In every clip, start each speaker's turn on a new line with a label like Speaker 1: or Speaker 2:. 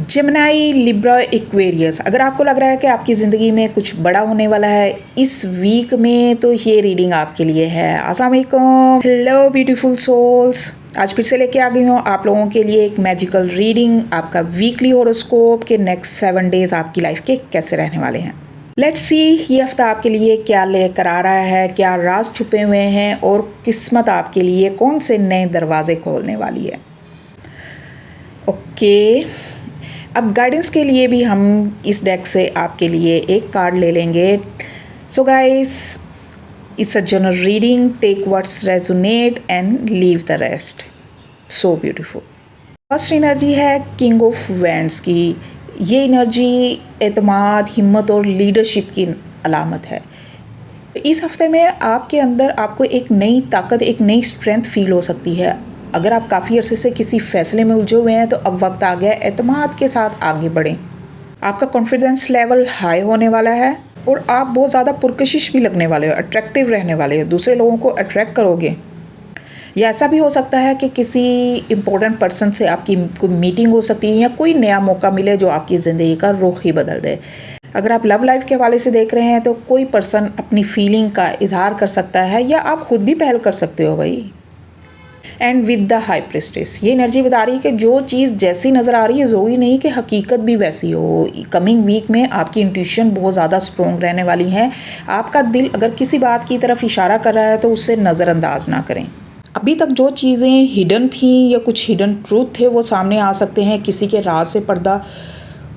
Speaker 1: Gemini, Libra, Aquarius, अगर आपको लग रहा है कि आपकी ज़िंदगी में कुछ बड़ा होने वाला है इस वीक में, तो ये रीडिंग आपके लिए है। अस्सलाम वालेकुम, हेलो ब्यूटीफुल सोल्स। आज फिर से लेके आ गई हूँ आप लोगों के लिए एक मैजिकल रीडिंग, आपका वीकली हॉरोस्कोप के नेक्स्ट 7 डेज आपकी लाइफ के कैसे रहने वाले हैं। लेट्स सी ये हफ्ता आपके लिए क्या लेकर आ रहा है, क्या राज छुपे हुए हैं और किस्मत आपके लिए कौन से नए दरवाजे खोलने वाली है। ओके, अब गाइडेंस के लिए भी हम इस डेक से आपके लिए एक कार्ड ले लेंगे। So guys, it's a general reading, take what's resonate and leave the rest. So beautiful. First energy है किंग ऑफ वैंड्स की। ये एनर्जी एतमाद, हिम्मत और लीडरशिप की अलामत है। इस हफ्ते में आपके अंदर आपको एक नई ताकत, एक नई स्ट्रेंथ फील हो सकती है। अगर आप काफ़ी अरसे से किसी फैसले में उलझे हुए हैं तो अब वक्त आ गया एतमाद के साथ आगे बढ़ें। आपका कॉन्फिडेंस लेवल हाई होने वाला है और आप बहुत ज़्यादा पुरकशिश भी लगने वाले हो, अट्रैक्टिव रहने वाले हो, दूसरे लोगों को अट्रैक्ट करोगे। या ऐसा भी हो सकता है कि किसी इम्पोर्टेंट पर्सन से आपकी कोई मीटिंग हो सकती है या कोई नया मौका मिले जो आपकी ज़िंदगी का रुख ही बदल दे। अगर आप लव लाइफ के हवाले से देख रहे हैं तो कोई पर्सन अपनी फीलिंग का इजहार कर सकता है या आप खुद भी पहल कर सकते हो भाई। And with the high priestess, ये एनर्जी बता रही है कि जो चीज़ जैसी नज़र आ रही है ज़रूरी नहीं कि हकीकत भी वैसी हो। कमिंग वीक में आपकी इंट्यूशन बहुत ज़्यादा स्ट्रॉन्ग रहने वाली है। आपका दिल अगर किसी बात की तरफ इशारा कर रहा है तो उससे नज़रअंदाज ना करें। अभी तक जो चीज़ें हिडन थी या कुछ हिडन ट्रूथ थे वो सामने आ सकते हैं। किसी के राज से पर्दा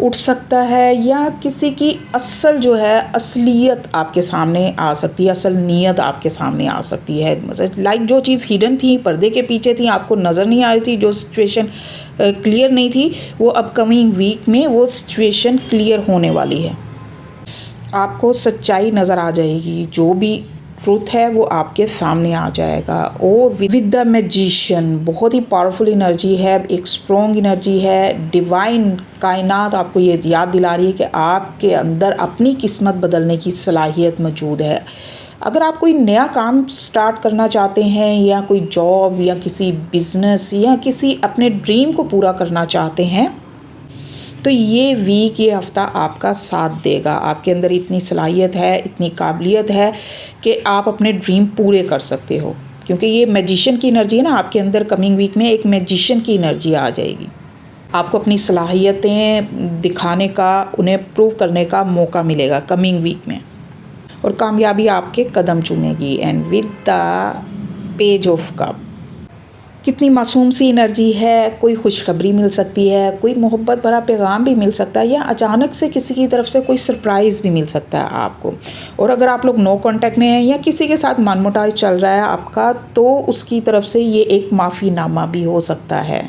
Speaker 1: उठ सकता है या किसी की असल जो है असलियत आपके सामने आ सकती है, असल नीयत आपके सामने आ सकती है। मतलब लाइक जो चीज़ हिडन थी, पर्दे के पीछे थी, आपको नज़र नहीं आ रही थी, जो सिचुएशन क्लियर नहीं थी, वो अपकमिंग वीक में वो सिचुएशन क्लियर होने वाली है। आपको सच्चाई नज़र आ जाएगी, जो भी ट्रूथ है वो आपके सामने आ जाएगा। और विद द मैजिशियन, बहुत ही पावरफुल एनर्जी है, एक स्ट्रॉन्ग एनर्जी है। डिवाइन कायनात आपको ये याद दिला रही है कि आपके अंदर अपनी किस्मत बदलने की सलाहियत मौजूद है। अगर आप कोई नया काम स्टार्ट करना चाहते हैं या कोई जॉब या किसी बिजनेस या किसी अपने ड्रीम को पूरा करना चाहते हैं तो ये वीक, ये हफ़्ता आपका साथ देगा। आपके अंदर इतनी सलाहियत है, इतनी काबिलियत है कि आप अपने ड्रीम पूरे कर सकते हो, क्योंकि ये मैजिशियन की एनर्जी है ना। आपके अंदर कमिंग वीक में एक मैजिशियन की एनर्जी आ जाएगी। आपको अपनी सलाहियतें दिखाने का, उन्हें प्रूव करने का मौका मिलेगा कमिंग वीक में और कामयाबी आपके कदम चूमेगी। And with the page of cup, कितनी मासूम सी एनर्जी है। कोई खुशखबरी मिल सकती है, कोई मोहब्बत भरा पैगाम भी मिल सकता है या अचानक से किसी की तरफ से कोई सरप्राइज़ भी मिल सकता है आपको। और अगर आप लोग नो कांटेक्ट में हैं या किसी के साथ मनमुटाव चल रहा है आपका, तो उसकी तरफ से ये एक माफ़ीनामा भी हो सकता है।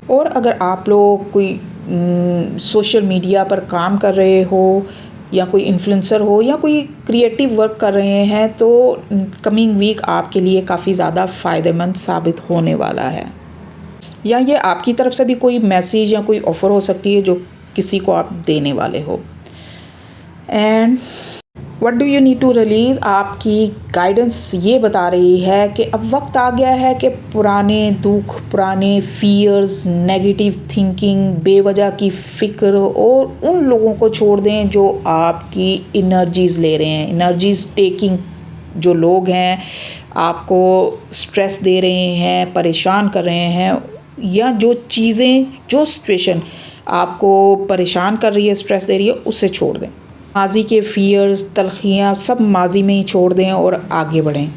Speaker 1: और अगर आप लोग कोई सोशल मीडिया पर काम कर रहे हो या कोई इन्फ्लुएंसर हो या कोई क्रिएटिव वर्क कर रहे हैं तो कमिंग वीक आपके लिए काफ़ी ज़्यादा फ़ायदेमंद साबित होने वाला है। या ये आपकी तरफ से भी कोई मैसेज या कोई ऑफ़र हो सकती है जो किसी को आप देने वाले हो। And what do you need to release, आपकी गाइडेंस ये बता रही है कि अब वक्त आ गया है कि पुराने दुख, पुराने फियर्स, नेगेटिव थिंकिंग, बेवजह की फ़िक्र और उन लोगों को छोड़ दें जो आपकी एनर्जीज़ ले रहे हैं। एनर्जीज़ टेकिंग जो लोग हैं, आपको स्ट्रेस दे रहे हैं, परेशान कर रहे हैं, या जो चीज़ें, जो सिचुएशन आपको परेशान कर रही है, स्ट्रेस दे रही है, उसे छोड़ दें। माजी के फियर्स, तलखियाँ सब माजी में ही छोड़ दें और आगे बढ़ें।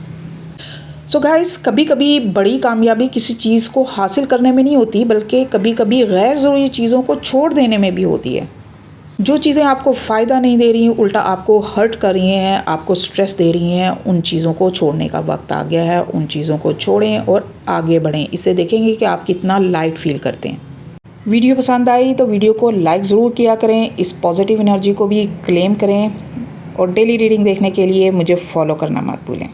Speaker 1: सो गाइस, कभी कभी बड़ी कामयाबी किसी चीज़ को हासिल करने में नहीं होती, बल्कि कभी कभी गैर ज़रूरी चीज़ों को छोड़ देने में भी होती है। जो चीज़ें आपको फ़ायदा नहीं दे रही, उल्टा आपको हर्ट कर रही हैं, आपको स्ट्रेस दे रही हैं, उन चीज़ों को छोड़ने का वक्त आ गया है। उन चीज़ों को छोड़ें और आगे बढ़ें। इससे देखेंगे कि आप कितना लाइट फील करते हैं। वीडियो पसंद आई तो वीडियो को लाइक ज़रूर किया करें, इस पॉजिटिव एनर्जी को भी क्लेम करें और डेली रीडिंग देखने के लिए मुझे फॉलो करना मत भूलें।